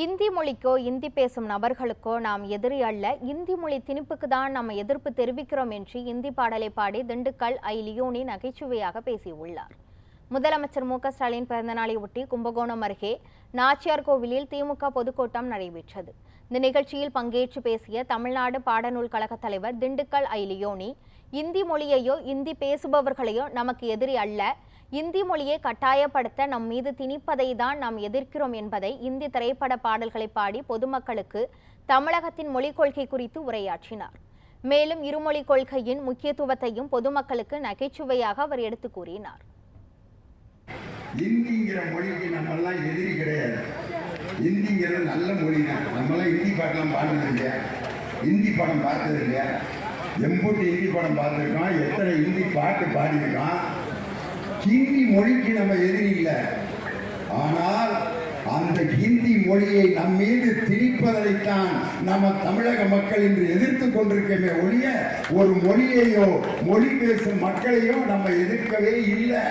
இந்தி மொழிக்கோ இந்தி பேசும் நபர்களுக்கோ நாம் எதிரி அல்ல, இந்தி மொழி திணிப்புக்கு தான் நம்ம எதிர்ப்பு தெரிவிக்கிறோம் என்று இந்தி பாடலை பாடி திண்டுக்கல் லியோனி நகைச்சுவையாக பேசியுள்ளார். முதலமைச்சர் மு.க.ஸ்டாலின் பிறந்தநாளை ஒட்டி கும்பகோணம் அருகே நாச்சியார் கோவிலில் திமுக பொதுக்கூட்டம் நடைபெற்றது. இந்த நிகழ்ச்சியில் பங்கேற்று பேசிய தமிழ்நாடு பாடநூல் கழக தலைவர் திண்டுக்கல் லியோனி, இந்தி மொழியையோ இந்தி பேசுபவர்களையோ நமக்கு எதிரி அல்ல, இந்தி மொழியை கட்டாயப்படுத்த நம் மீது திணிப்பதை தான் நாம் எதிர்க்கிறோம் என்பதை இந்தி திரைப்பட பாடல்களை பாடி பொதுமக்களுக்கு தமிழகத்தின் மொழிக் கொள்கை குறித்து உரையாற்றினார். மேலும் இருமொழி கொள்கையின் முக்கியத்துவத்தையும் பொதுமக்களுக்கு நகைச்சுவையாக அவர் எடுத்து கூறினார். இந்திங்கிற மொழிக்கு நம்மெல்லாம் எதிரி கிடையாது. இந்திங்கிறது நல்ல மொழி தான். நம்மளாம் இந்தி பாட்டெல்லாம் பாடுறது இல்லையா, இந்தி படம் பார்த்தது இல்லையா, எம்பூட்டு இந்தி படம் பார்த்துருக்கோம், எத்தனை இந்தி பாட்டு பாடியிருக்கோம். ஹிந்தி மொழிக்கு நம்ம எதிரி இல்லை. ஆனால் அந்த ஹிந்தி மொழியை நம் மீது திணிப்பதைத்தான் நம்ம தமிழக மக்கள் இன்று எதிர்த்து கொண்டிருக்கமே ஒழிய ஒரு மொழியையோ மொழி பேசும் மக்களையோ நம்ம எதிர்க்கவே இல்லை.